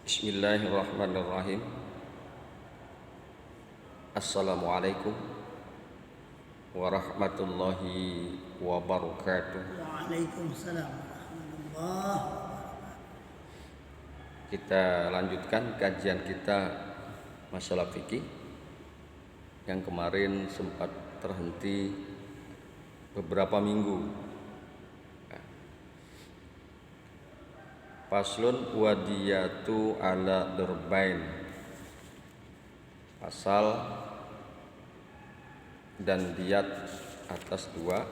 Bismillahirrahmanirrahim. Assalamualaikum warahmatullahi wabarakatuh. Waalaikumsalam warahmatullahi Kita lanjutkan kajian kita masalah fikih yang kemarin sempat terhenti beberapa minggu. Faslun wadiyatu ala durbain. Pasal dan diat atas dua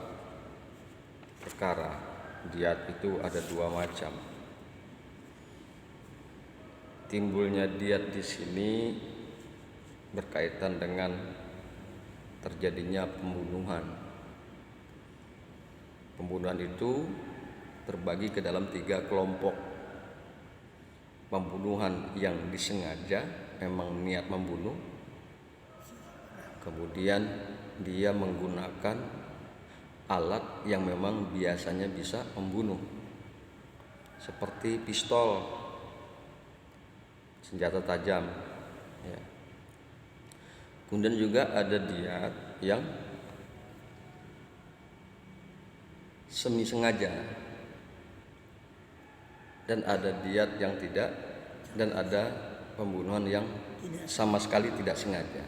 perkara. Diat itu ada dua macam. Timbulnya diat di sini berkaitan dengan terjadinya pembunuhan. Pembunuhan itu terbagi ke dalam tiga kelompok. Pembunuhan yang disengaja, memang niat membunuh. Kemudian dia menggunakan alat yang memang biasanya bisa membunuh, seperti pistol, senjata tajam. Ya. Kemudian juga ada diat yang semi sengaja, dan ada diat yang tidak, dan ada pembunuhan yang sama sekali tidak sengaja.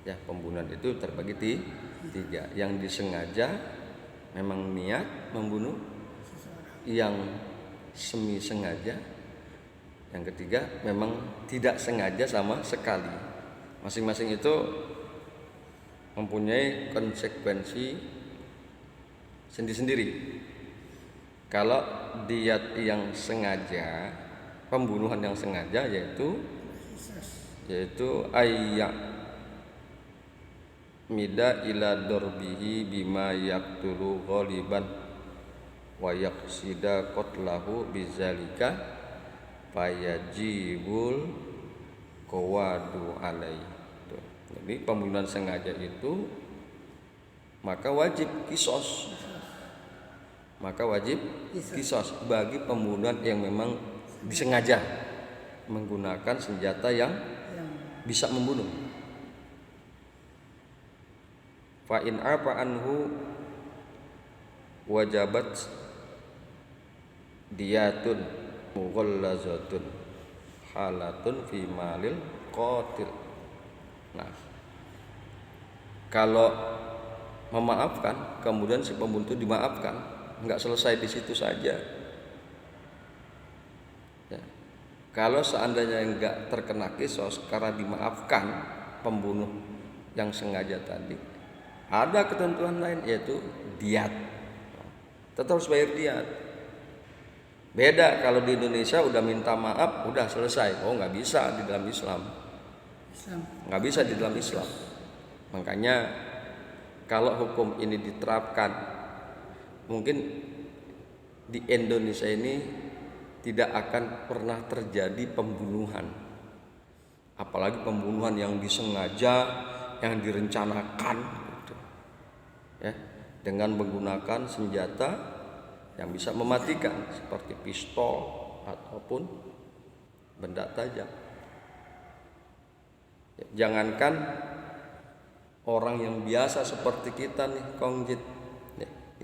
Ya, pembunuhan itu terbagi tiga. Yang disengaja memang niat membunuh, yang semi sengaja, yang ketiga memang tidak sengaja sama sekali. Masing-masing itu mempunyai konsekuensi sendiri-sendiri. Kalau diat yang sengaja, pembunuhan yang sengaja yaitu ayyak mida ila dorbihi bima yaktulu ghaliban wa yaqsida qatlahu bizalika fayajibul qawadu alaihi. Jadi pembunuhan sengaja itu maka wajib kisos. Maka wajib kisos bagi pembunuhan yang memang disengaja menggunakan senjata yang bisa membunuh. Fa in afa anhu wajabat diyatun mughallazatun halatun fi malil qatil. Nah, kalau memaafkan kemudian si pembunuh itu dimaafkan, nggak selesai di situ saja. Ya. Kalau seandainya nggak terkena kisos karena dimaafkan pembunuh yang sengaja tadi, ada ketentuan lain yaitu diat. Tetap harus bayar diat. Beda kalau di Indonesia udah minta maaf, udah selesai. Oh, nggak bisa di dalam Islam. Nggak bisa di dalam Islam. Makanya kalau hukum ini diterapkan, mungkin di Indonesia ini tidak akan pernah terjadi pembunuhan, apalagi pembunuhan yang disengaja, yang direncanakan, gitu. Ya, dengan menggunakan senjata yang bisa mematikan seperti pistol ataupun benda tajam. Ya, jangankan orang yang biasa seperti kita nih, kongjit.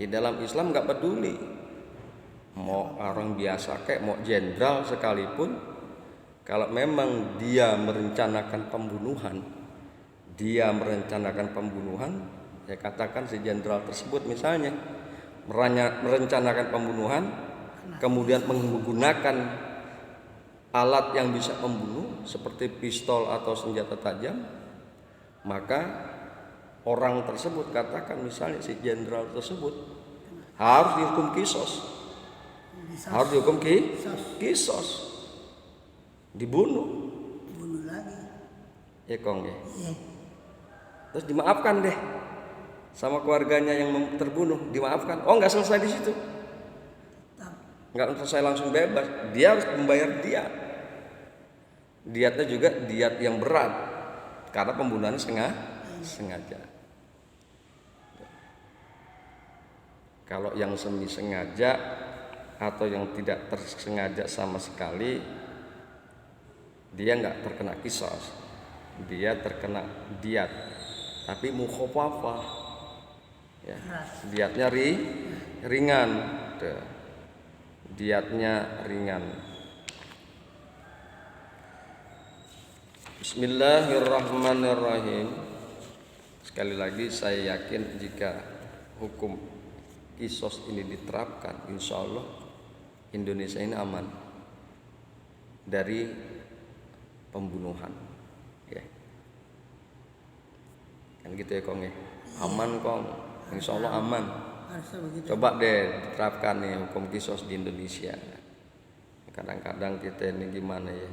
Di dalam Islam nggak peduli mau orang biasa kayak mau jenderal sekalipun, kalau memang dia merencanakan pembunuhan, saya katakan si jenderal tersebut misalnya merencanakan pembunuhan, kemudian menggunakan alat yang bisa membunuh seperti pistol atau senjata tajam, maka orang tersebut, katakan misalnya si jenderal tersebut, harus dihukum kisos. Harus dihukum kisos. Dibunuh lagi. Ya Kong ya. Terus dimaafkan deh sama keluarganya yang terbunuh, dimaafkan. Oh, nggak selesai di situ. Nggak selesai langsung bebas. Dia harus membayar diat. Diatnya juga diat yang berat karena pembunuhannya sengaja. Kalau yang semi sengaja atau yang tidak tersengaja sama sekali, dia nggak terkena kisos, dia terkena diat, tapi mukhafafah, ya, diatnya ringan, tuh. Diatnya ringan. Bismillahirrahmanirrahim. Sekali lagi saya yakin jika hukum kisos ini diterapkan, insya Allah Indonesia ini aman dari pembunuhan, ya. Kan gitu ya Kong ya, aman Kong, insya Allah aman. Harusnya begitu. Coba deh diterapkan nih hukum kisos di Indonesia. Kadang-kadang kita ini gimana ya,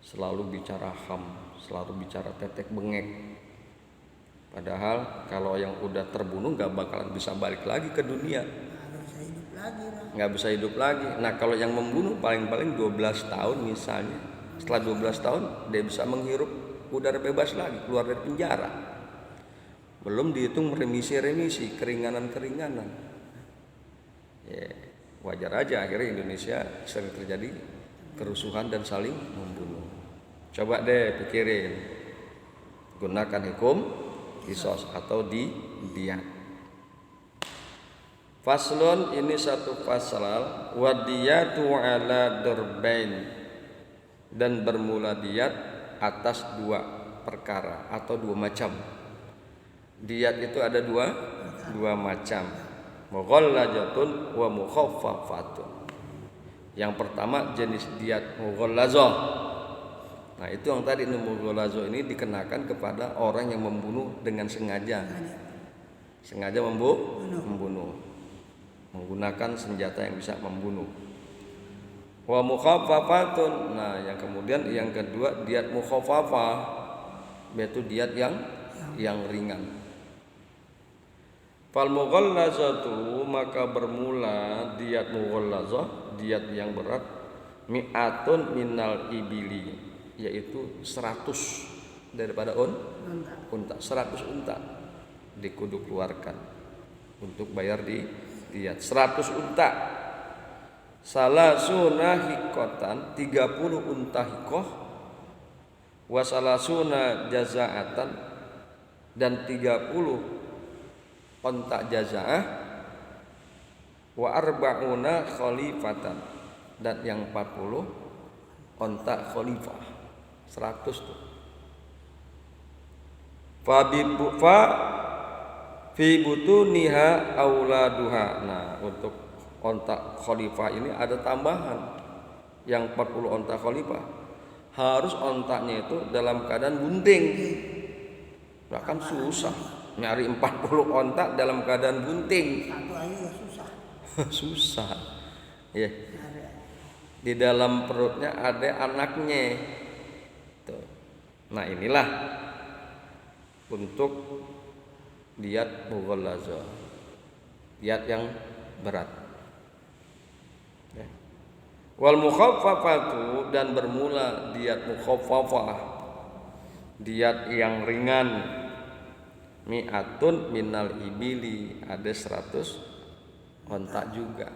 selalu bicara HAM, selalu bicara tetek bengek. Padahal kalau yang udah terbunuh gak bakalan bisa balik lagi ke dunia, Nggak bisa hidup lagi, Bang. nggak bisa hidup lagi. Nah kalau yang membunuh paling-paling 12 tahun misalnya, setelah 12 tahun dia bisa menghirup udara bebas lagi, keluar dari penjara. Belum dihitung remisi-remisi, keringanan-keringanan. Ya, wajar aja akhirnya Indonesia sering terjadi kerusuhan dan saling membunuh. Coba deh pikirin, gunakan hukum kisos atau diat. Faslun, ini satu pasal, wadiyatu ala darbain, dan bermula diat atas dua perkara atau dua macam. Diat itu ada dua macam, mughallazatun wa mukhaffafatun. Yang pertama jenis diat mughallazah. Nah itu yang tadi mughallazah ini dikenakan kepada orang yang membunuh dengan sengaja membunuh, menggunakan senjata yang bisa membunuh. Wa mukhaffafatun. Nah yang kemudian yang kedua diat mukhaffafah, yaitu diat yang ringan. Fal mughallazatu, maka bermula diat mughallazah, diat yang berat, mi'atun minal ibili, yaitu 100 daripada unta, 100 unta dikudu keluarkan untuk bayar di diat 100 unta. Salasuna hikotan, 30 unta hikoh, wasalasuna jazaatan, dan 30 onta jazaah, wa arba'una khalifatan, dan yang 40 onta khalifah, 100 tuh. Fa fi butuniha auladuha. Nah untuk onta khalifah ini ada tambahan, yang 40 onta khalifah harus ontanya itu dalam keadaan bunting. Bahkan susah nyari 40 onta dalam keadaan bunting. Satu aja ya susah. Susah. Ya. Di dalam perutnya ada anaknya. Tuh. Nah, inilah untuk diat mughallazah. Diat yang berat. Ya. Wal mukhaffafatu, dan bermula diat mukhaffafah, diat yang ringan, mi'atun minal ibili, ada 100 onta juga.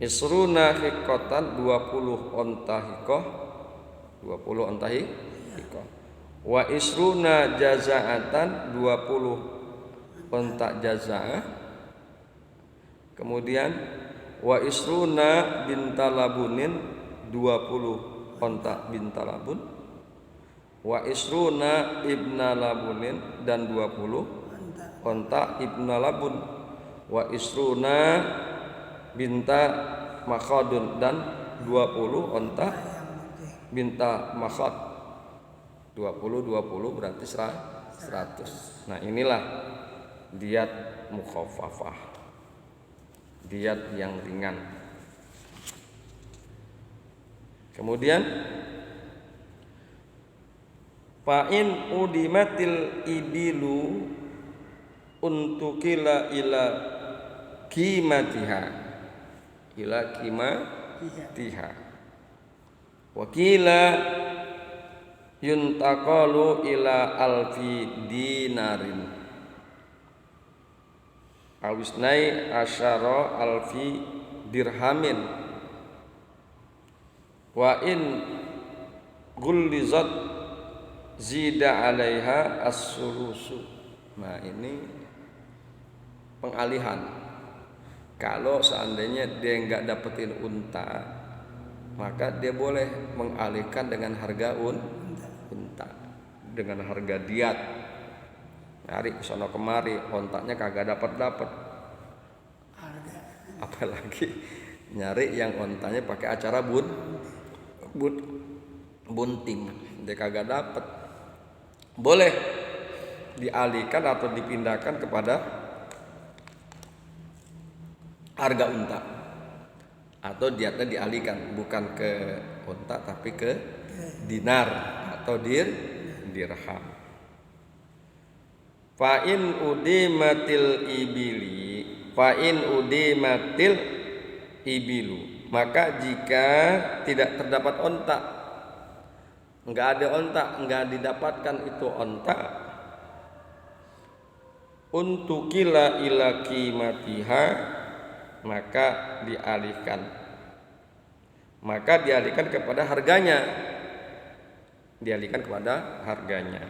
Isruna hikotan, 20 onta hikoh, 20 onta hikoh. Wa isruna jazaatan, 20 onta jazaah. Kemudian wa isruna bintalabunin, 20 onta bintalabun. Wa isruna ibna labunin, dan 20 onta ibna labun. Wa isruna binta makhadun, dan 20 onta binta makhad. 20 berarti 100. Nah inilah diat mukhaffafah, diat yang ringan. Kemudian fa'in udimatil ibilu untukila ila kimatiha, wakila yuntaqalu ila alfi dinarin awisnai asyara alfi dirhamin Wa in gullizat zida 'alaiha as-sulusu. Nah, ini pengalihan. Kalau seandainya dia enggak dapetin unta, maka dia boleh mengalihkan dengan harga unta, dengan harga diat. Nyari sono kemari, ontanya kagak dapat. Harga. Apalagi nyari yang ontanya pakai acara bunting, dia kagak dapat. Boleh dialihkan atau dipindahkan kepada harga unta, atau diatnya dialihkan bukan ke unta tapi ke dinar atau dirham. Fa in udimatil ibilu, maka jika tidak terdapat onta, enggak ada onta, enggak didapatkan itu onta, untukila ila qimatiha, maka dialihkan kepada harganya.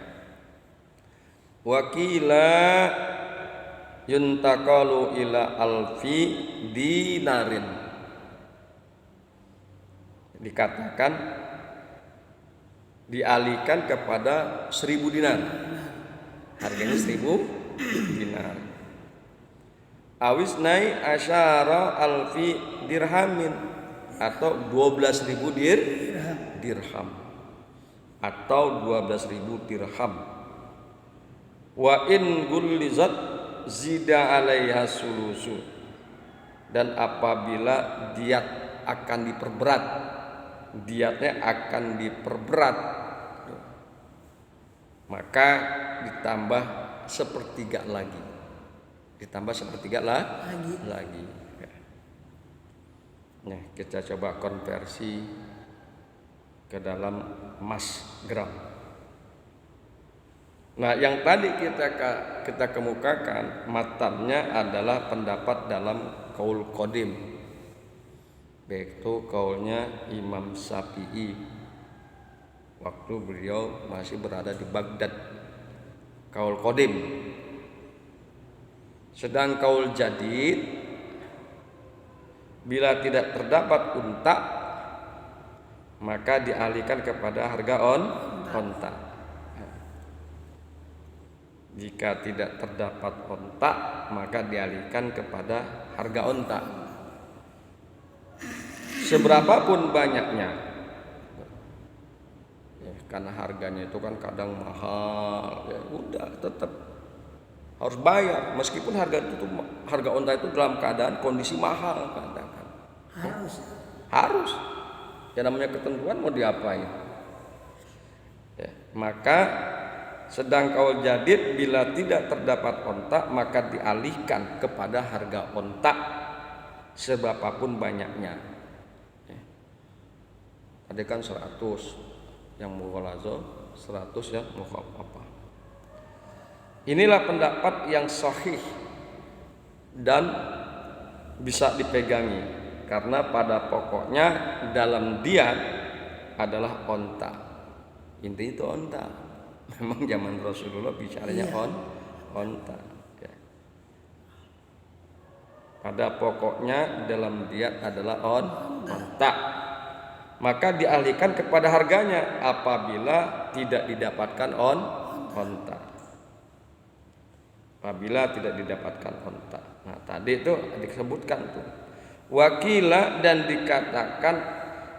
Wakila yuntaqalu ila alfi dinarin, dikatakan dialihkan kepada 1000 dinar, harganya 1000 dinar. Awisnai asyara alfi dirhamin, atau 12.000 dirham, atau 12.000 dirham. Wa in gullizat zida 'alaiha sulusu, dan apabila diatnya akan diperberat, maka ditambah sepertiga lagi. Nah, kita coba konversi ke dalam emas gram. Nah, yang tadi kita kemukakan matannya adalah pendapat dalam qaul qadim, yaitu qaulnya Imam Syafi'i waktu beliau masih berada di Baghdad, qaul qadim. Sedang qaul jadid, bila tidak terdapat unta, maka dialihkan kepada harga onta. Jika tidak terdapat onta, maka dialihkan kepada harga onta. Seberapapun banyaknya, ya, karena harganya itu kan kadang mahal, ya udah tetap harus bayar, meskipun harga onta itu dalam keadaan kondisi mahal, kadang harus. Ya namanya ketentuan, mau diapain? Ya, maka sedang qaul jadid, bila tidak terdapat onta, maka dialihkan kepada harga onta seberapapun banyaknya. Ya. Tadi kan 100 yang mughalazo, 100 yang mukhaffafah. Inilah pendapat yang sahih dan bisa dipegangi, karena pada pokoknya dalam diat adalah onta. Inti itu onta. Memang zaman Rasulullah bicaranya onta. Ya. Pada pokoknya dalam diat adalah onta. Maka dialihkan kepada harganya apabila tidak didapatkan onta. Apabila tidak didapatkan onta. Nah, tadi itu disebutkan tuh. Wakila, dan dikatakan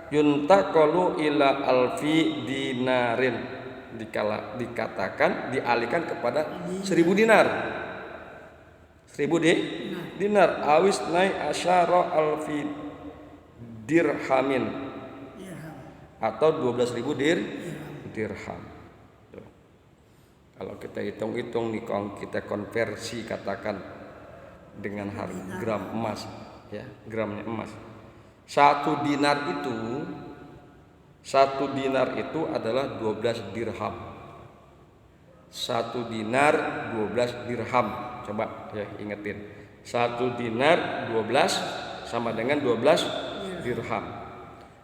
yuntaqalu ila alfi dinarin, dikatakan dialihkan kepada 1000 dinar. 1000 dinar. Awis nai asyara alfi dirhamin, atau 12.000 dirham. Kalau kita hitung-hitung nih, kita konversi katakan dengan harga gram emas, ya, gramnya emas. 1 dinar itu adalah 12 dirham. 1 dinar 12 dirham. Coba ya ingetin. 1 dinar 12 sama dengan 12 dirham.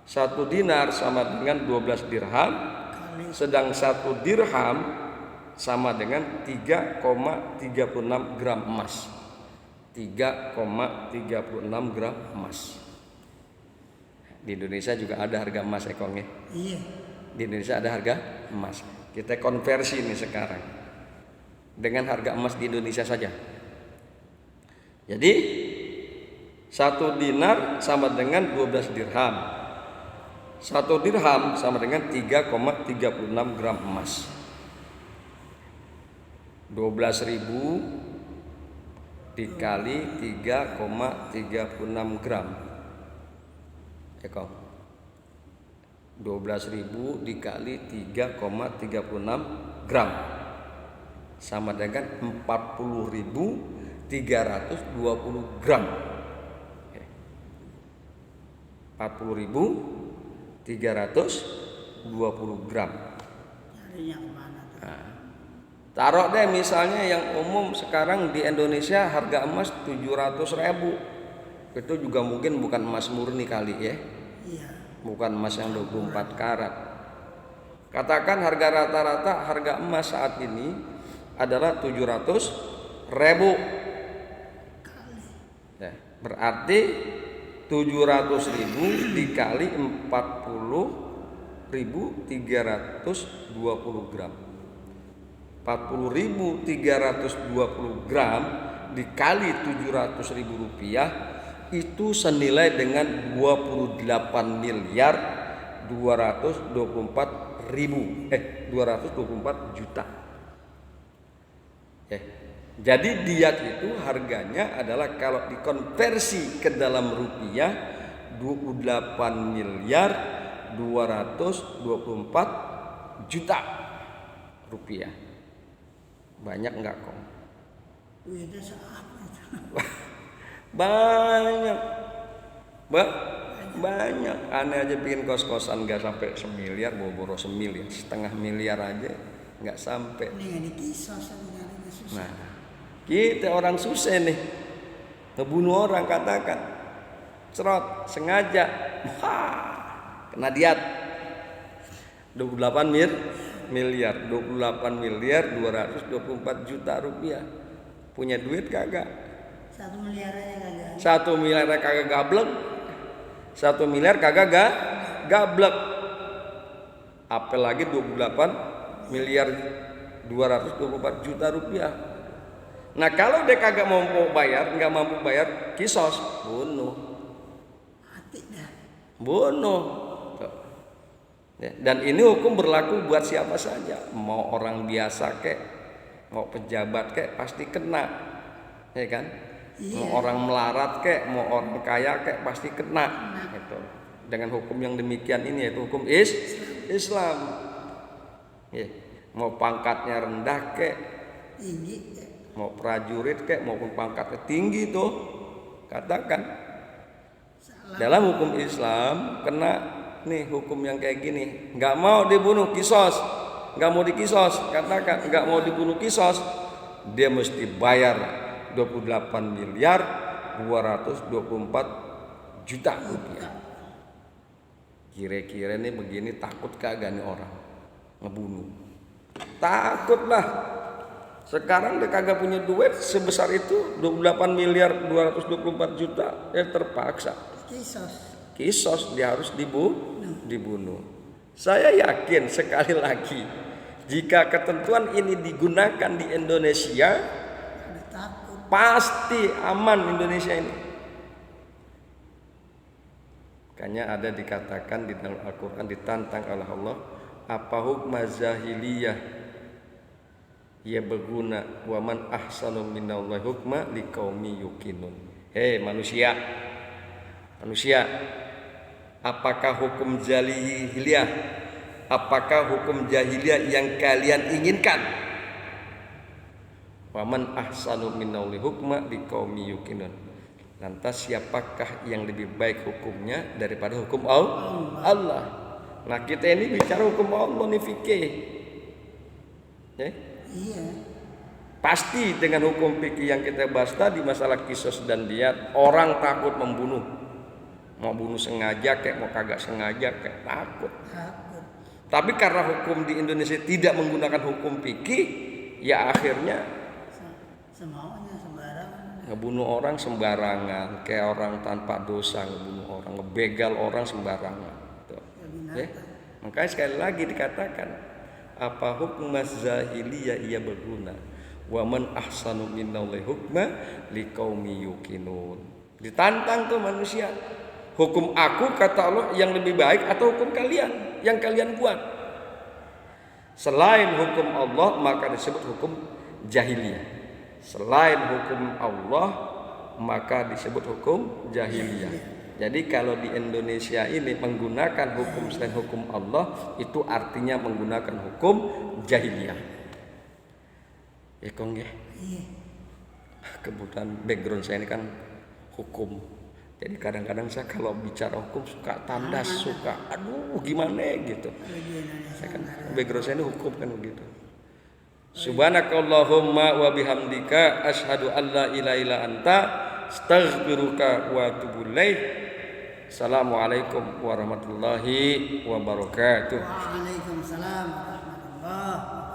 1 dinar sama dengan 12 dirham, kali sedang 1 dirham sama dengan 3,36 gram emas. 3,36 gram emas. Di Indonesia juga ada harga emas, Ekong ya. iya Di Indonesia ada harga emas. Kita konversi nih sekarang dengan harga emas di Indonesia saja. Jadi 1 dinar sama dengan 12 dirham. 1 dirham sama dengan 3,36 gram emas. 12.000 dikali 3,36 gram. Ekong. 12.000 dikali 3,36 gram sama dengan 40.320 gram. 40.320 gram. nyarinya kemana tuh? Taruh deh misalnya yang umum sekarang di Indonesia harga emas 700.000. Itu juga mungkin bukan emas murni kali ya. Iya Bukan emas yang 24 karat. Katakan harga rata-rata harga emas saat ini adalah 700.000. Ya, berarti 700.000 dikali 40.320 gram. 40.320 gram dikali 700.000 rupiah itu senilai dengan 224 juta. Jadi diat itu harganya adalah kalau dikonversi ke dalam rupiah 28.224 juta rupiah. Banyak enggak kok? duitnya seapa itu? Banyak. Banyak. Aneh aja bikin kos-kosan nggak sampai semiliar, boro-boro semiliar, setengah miliar aja nggak sampai. Ini nggak dikisos tapi nyarinya susah. Nah, kita orang susah nih, ngebunuh orang katakan, cerot sengaja, kena diat 28 miliar, 224 juta rupiah. Punya duit kagak? 1 miliar aja kagak. 1 miliar kagak gablek. 1 miliar kagak gablek. Apalagi 28 miliar 224 juta rupiah. Nah kalau dia kagak mampu bayar, nggak mampu bayar, kisos, bunuh. Mati dah. Bunuh. Dan ini hukum berlaku buat siapa saja. Mau orang biasa kek, mau pejabat kek, pasti kena. Ya kan? Iya. Mau orang melarat kek, mau orang kaya kek, pasti kena. Gitu. Dengan hukum yang demikian ini yaitu hukum Islam. Ya. Mau pangkatnya rendah kek, Tinggi. mau prajurit kek, maupun pangkatnya tinggi tuh, katakan Salah. dalam hukum Islam kena nih hukum yang kayak gini. Nggak mau dibunuh, kisos. Nggak mau dikisos, katakan nggak mau dibunuh, kisos, dia mesti bayar 28.224 juta rupiah. Kira-kira nih begini takut kagak nih orang ngebunuh? Takut lah. Sekarang dia kagak punya duit sebesar itu 28.224 juta, ya terpaksa kisos, dia harus dibunuh. Saya yakin sekali lagi, jika ketentuan ini digunakan di Indonesia, pasti aman Indonesia ini. Makanya ada dikatakan di dalam Al-Quran, ditantang oleh Allah, apa hukma zahiliyah ya berguna wa man ahsanu minallahi hukma liqaumi yuqinun. Hei manusia, apakah hukum jahiliyah, apakah hukum jahiliyah yang kalian inginkan? Wa man ahsanu minallahi hukma liqaumi yuqinun. Lantas siapakah yang lebih baik hukumnya daripada hukum Allah? Nah kita ini bicara hukum Allah nih fikih. Ya? Iya. Pasti dengan hukum fikih yang kita bahas tadi masalah kisos dan diat, orang takut membunuh. Mau bunuh sengaja kayak mau kagak sengaja kayak takut. Takut. Tapi karena hukum di Indonesia tidak menggunakan hukum fikih, ya akhirnya Semaunya sembarangan. ngebunuh orang sembarangan, kayak orang tanpa dosa ngebunuh orang, ngebegal orang sembarangan. Tuh. Ya. Makanya sekali lagi dikatakan, apa hukum zahiliyah ia berguna? Wa man ahsanu minallahi hukma liqaumi yuqinun. Ditantang tuh manusia. Hukum aku kata Allah yang lebih baik atau hukum kalian yang kalian buat? Selain hukum Allah maka disebut hukum jahiliyah. Selain hukum Allah maka disebut hukum jahiliyah. Jadi kalau di Indonesia ini menggunakan hukum selain hukum Allah itu artinya menggunakan hukum jahiliyah. Ya Kong ya. Iya. Kebetulan background saya ini kan hukum. Jadi kadang-kadang saya kalau bicara hukum suka tandas, suka aduh gimana gitu. Kalau di Indonesia Saya kan nggak ada. background saya ini hukum kan begitu. Subhanakallahumma wa bihamdika asyhadu an la ilaha illa anta astaghfiruka wa atubu ilaik. Assalamualaikum warahmatullahi wabarakatuh. Waalaikumsalam warahmatullahi wabarakatuh.